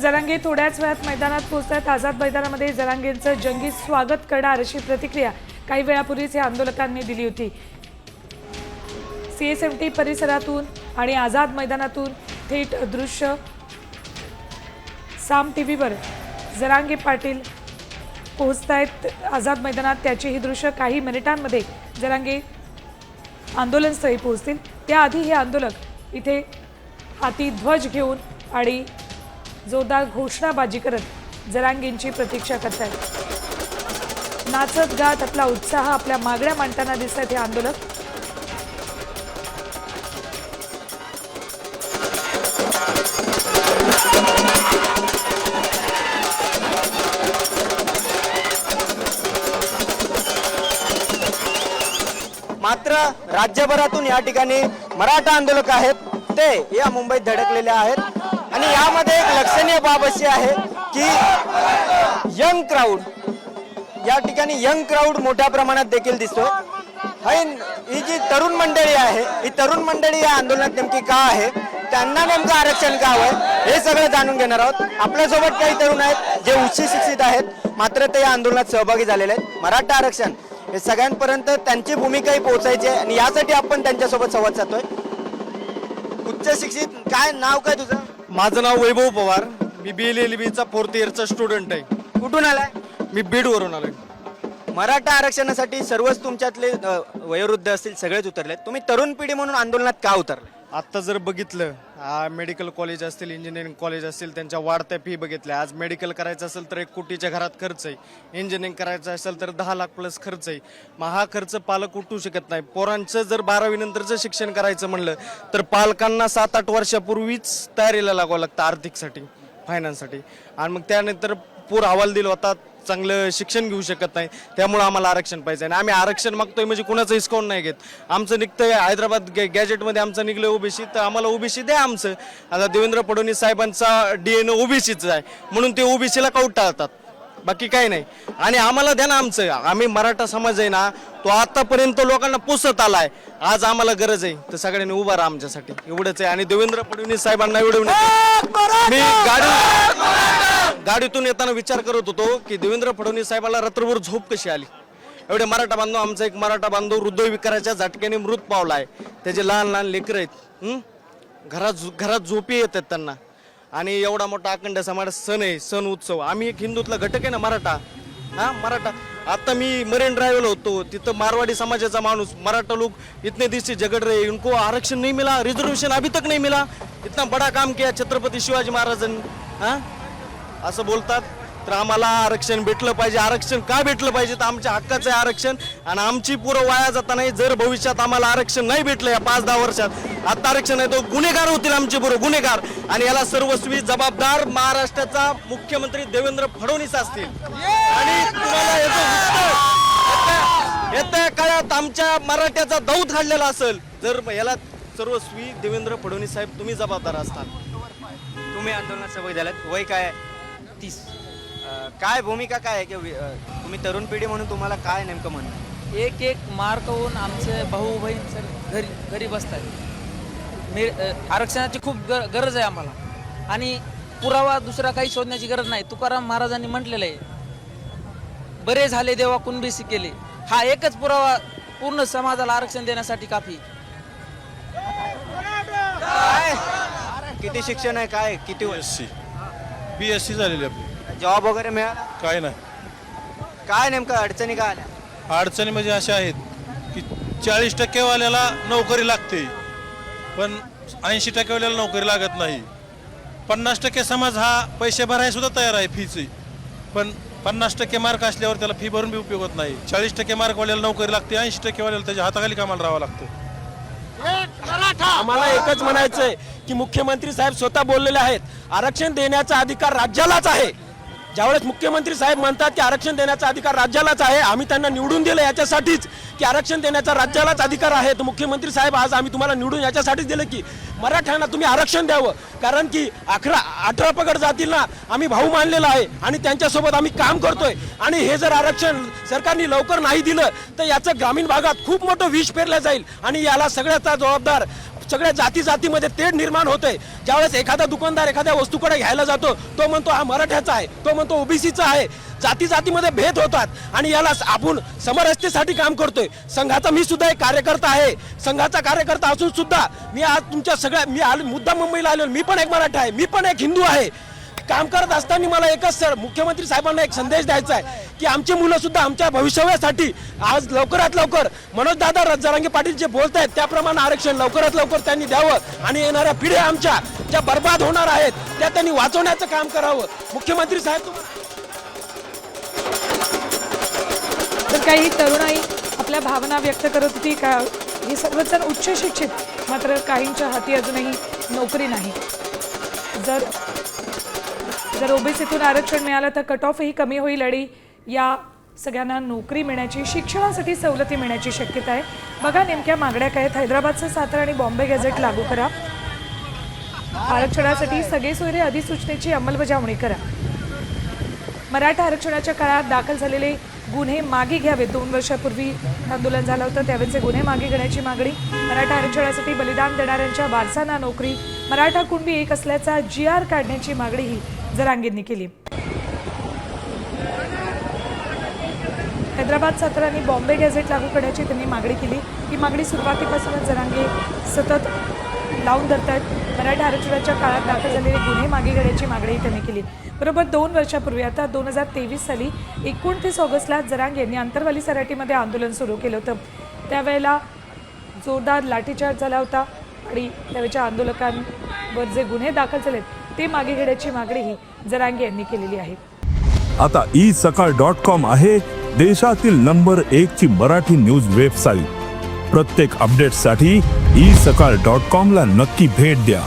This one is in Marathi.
जरांगे थोड्याच वेळात मैदानात पोहोचतात। आझाद मैदानामध्ये जरांगेंचं जंगी स्वागत करणार अशी प्रतिक्रिया काही वेळापूर्वीच या आंदोलकांनी दिली होती। सीएसएमटी परिसरातून आणि आझाद मैदानातून थेट दृश्य साम टीव्हीवर जरांगे पाटील पोहोचतायत आझाद मैदानात। त्याची ही दृश्य काही मिनिटांमध्ये जरांगे आंदोलनस्थळी पोहोचतील। त्याआधी हे आंदोलक इथे हाती ध्वज घेऊन आणि जोरदार घोषणाबाजी करत जरांगेंची प्रतीक्षा करतात। नाचत गात आपला उत्साह आपल्या मागण्या मांडताना दिसतात हे आंदोलक। मात्र राज्यभरातून या ठिकाणी मराठा आंदोलक आहेत ते या मुंबईत धडकलेले आहेत आणि यामध्ये एक लक्षणीय बाब अशी आहे की यंग क्राऊड या ठिकाणी यंग क्राऊड मोठ्या प्रमाणात देखील दिसतोय। ही जी तरुण मंडळी आहे ही तरुण मंडळी या आंदोलनात नेमकी का आहे, त्यांना नेमकं आरक्षण का हवंय हे सगळं जाणून घेणार आहोत। आपल्यासोबत काही तरुण आहेत जे उच्च शिक्षित आहेत मात्र ते या आंदोलनात सहभागी झालेले आहेत। मराठा आरक्षण हे सगळ्यांपर्यंत त्यांची भूमिकाही पोहोचायची आहे आणि यासाठी आपण त्यांच्यासोबत संवाद साधतोय। उच्च शिक्षित काय नाव काय तुझं? माझं नाव वैभव पवार, मी BLLBचा 4th इयरचा स्टुडंट आहे। कुठून आलाय? मी बीडवरून आलोय। मराठा आरक्षणासाठी सर्वच तुमच्यातले वयोवृद्ध असतील सगळेच उतरलेत, तुम्ही तरुण पिढी म्हणून आंदोलनात का उतरले? आत्ता जर बघितलं मेडिकल कॉलेज असतील, इंजिनिअरिंग कॉलेज असतील, त्यांच्या वाढत्या फी बघितल्या। आज मेडिकल करायचं असेल तर 1 कोटीच्या घरात खर्च आहे, इंजिनिअरिंग करायचं असेल तर 10 लाख प्लस खर्च आहे। मग हा खर्च पालक उठवू शकत नाही। पोरांचं जर 12वी नंतरचं शिक्षण करायचं म्हणलं तर पालकांना 7-8 वर्षापूर्वीच तयारीला लागावं लागतं आर्थिकसाठी, फायनान्ससाठी, आणि मग त्यानंतर पूर अहवाल दिला होता, चांगलं शिक्षण घेऊ शकत नाही। त्यामुळे आम्हाला आरक्षण पाहिजे आणि आम्ही आरक्षण मागतोय म्हणजे कुणाचं हिसकावून नाही घेत। आमचं निघतंय हैदराबाद गॅजेटमध्ये आमचं निघलं ओबीसी, तर आम्हाला ओबीसी द्या आमचं। आता देवेंद्र फडणवीस साहेबांचा DNA ओबीसीच आहे म्हणून ते ओबीसीला काऊट टाळतात, बाकी काही नाही। आणि आम्हाला द्या ना आमचं, आम्ही मराठा समाज आहे ना तो आतापर्यंत लोकांना पोसत आलाय। आज आम्हाला गरज आहे तर सगळ्यांनी उभा राहा आमच्यासाठी, एवढंच आहे। आणि देवेंद्र फडणवीस साहेबांना एवढं मी गाडीतून येताना विचार करत होतो की देवेंद्र फडणवीस साहेबांना रात्रभर झोप कशी आली। एवढे मराठा बांधव, आमचा एक मराठा बांधव हृदयविकाराच्या झटक्याने मृत पावला आहे, त्याचे लहान लहान लेकरं आहेत, घरात झोपी येतात त्यांना। आणि एवढा मोठा अखंड समाज सण आहे, सण उत्सव। आम्ही एक हिंदूतला घटक आहे ना मराठा, मराठा। आता मी मरीन ड्राईव्हला होतो, तिथं मारवाड़ी समाजाचा माणूस, मराठा लोग इतने दिन से झगड़ रहे, इनको आरक्षण नहीं मिला, रिजर्वेशन अभी तक नहीं मिला, इतना बड़ा काम किया छत्रपति शिवाजी महाराजांनी, असं बोलतात। तर आम्हाला आरक्षण भेटलं पाहिजे। आरक्षण का भेटलं पाहिजे तर आमच्या हक्काचं आहे आरक्षण आणि आमची पुरं वाया जाता नाही। जर भविष्यात आम्हाला आरक्षण नाही भेटलं या 5-10 वर्षात, आता आरक्षण आहे तो गुन्हेगार होतील आमचे पुरं गुन्हेगार, आणि याला सर्वस्वी जबाबदार महाराष्ट्राचा मुख्यमंत्री देवेंद्र फडणवीस असतील। आणि तुम्हाला येत्या काळात आमच्या मराठ्याचा दौत घडलेला असेल, जर याला सर्वस्वी देवेंद्र फडणवीस साहेब तुम्ही जबाबदार असतात। तुम्ही आंदोलनात सहभागी झालात, वय काय? 30। काय भूमिका काय आहे की तुम्ही तरुण पिढी म्हणून तुम्हाला काय नेमकं म्हणणं? एक मार्क होऊन आमचे भाऊ बहीण सर घरी बसत आहेत। आरक्षणाची खूप गरज आहे आम्हाला आणि पुरावा दुसरा काही शोधण्याची गरज नाही। तुकाराम महाराजांनी म्हटलेलं आहे, बरे झाले देवा कुणबीसी केले, हा एकच पुरावा पूर्ण समाजाला आरक्षण देण्यासाठी काफी। किती शिक्षण आहे, काय किती? BSc झालेली आपली। जॉब वगैरे मिळाला? काय नाही। काय नेमकं अडचणी काय आल्या? अडचणी म्हणजे अशा आहेत की 40% वाल्याला नोकरी लागते पण 80% वाल्याला नोकरी लागत नाही। 50% समाज हा पैसे भरायला सुद्धा तयार आहे फीचे, पण 50% मार्क असल्यावर त्याला फी भरून बी उपयोग होत नाही। 40% मार्क वाल्याला नोकरी लागते, 80% वाल्याला त्याच्या हाताखाली कामाला राहावं लागतं। आम्हाला एकच म्हणायचंय की मुख्यमंत्री साहेब स्वतः बोललेले आहेत, आरक्षण देण्याचा अधिकार राज्यालाच आहे। ज्यावेळेस मुख्यमंत्री साहेब म्हणतात की आरक्षण देण्याचा अधिकार राज्यालाच आहे, आम्ही त्यांना निवडून दिलं याच्यासाठीच की आरक्षण देण्याचा राज्यालाच अधिकार आहे। तर मुख्यमंत्री साहेब आज आम्ही तुम्हाला निवडून याच्यासाठीच दिलं की मराठ्यांना तुम्ही आरक्षण द्यावं, कारण की 18 पगड जातींना आम्ही भाऊ मानलेला आहे आणि त्यांच्यासोबत आम्ही काम करतोय। आणि हे जर आरक्षण सरकारने लवकर नाही दिलं तर याचं ग्रामीण भागात खूप मोठं विष पेरलं जाईल आणि याला सगळ्याचा जबाबदार सगळ्या जाती जातीमध्ये तेढ निर्माण होते. ज्यावेळेस एखादा दुकानदार एखाद्या वस्तूकडे घ्यायला जातो, तो म्हणतो हा मराठ्याचा आहे, तो म्हणतो ओबीसीचा आहे. जाती जातीमध्ये भेद होतात आणि याला आपण समरसतेसाठी काम करतोय. संघाचा मी सुद्धा एक कार्यकर्ता आहे. संघाचा कार्यकर्ता असून सुद्धा मी आज तुमच्या सगळ्या मुद्दा मुंबईला आलो. मी पण एक मराठा आहे, मी पण एक हिंदू आहे. काम करत असताना मला एकच सर मुख्यमंत्री साहेबांना एक संदेश द्यायचा आहे की आमची मुलं सुद्धा आमच्या भविष्यासाठी आज लवकरात लवकर मनोजदादा जरांगे पाटील जे बोलत आहेत त्याप्रमाणे आरक्षण लवकरात लवकर त्यांनी द्यावं आणि येणाऱ्या पिढ्या आमच्या ज्या बर्बाद होणार आहेत त्या त्यांनी वाचवण्याचं काम करावं. मुख्यमंत्री साहेब तर काही तरुणाई आपल्या भावना व्यक्त करत होती का ही सर्वजण उच्च शिक्षित, मात्र काहींच्या हाती अजूनही नोकरी नाही. जर ओबीसीतून आरक्षण मिळालं तर कट ऑफही कमी होईल आणि या सगळ्यांना नोकरी मिळण्याची, शिक्षणासाठी सवलती मिळण्याची शक्यता आहे. बघा नेमक्या मागण्या काय आहेत. हैदराबादचं 7 आणि बॉम्बे गॅझेट लागू करा. आरक्षणासाठी सगळे सोयरे अधिसूचनेची अंमलबजावणी करा. मराठा आरक्षणाच्या काळात दाखल झालेले गुन्हे मागे घ्यावे. 2 वर्षापूर्वी आंदोलन झालं होतं त्यावेळेचे गुन्हे मागे घेण्याची मागणी. मराठा आरक्षणासाठी बलिदान देणाऱ्यांच्या वारसांना नोकरी. मराठा कुणबी एक असल्याचा GR काढण्याची मागणीही जरांगेंनी केली. हैदराबाद 7 आणि बॉम्बे गॅझेट लागू करण्याची त्यांनी मागणी केली. ही मागणी सुरुवातीपासूनच जरांगे सतत लावून धरतात. मराठा आरक्षणाच्या काळात दाखल झालेले गुन्हे मागे घेण्याची मागणी त्यांनी केली. बरोबर 2 वर्षापूर्वी आता 2023 साली 29 ऑगस्टला जरांगे यांनी आंतरवाली सराटीमध्ये आंदोलन सुरू केलं होतं. त्यावेळेला जोरदार लाठीचार्ज झाला होता आणि त्यावेळेच्या आंदोलकांवर जे गुन्हे दाखल झालेत ते मागे घेण्याची मागणीही जरांगे यांनी केलेली आहे. आता isakal.com आहे देशातील नंबर 1 ची मराठी न्यूज वेबसाईट. प्रत्येक अपडेटसाठी isakal.com ला नक्की भेट द्या.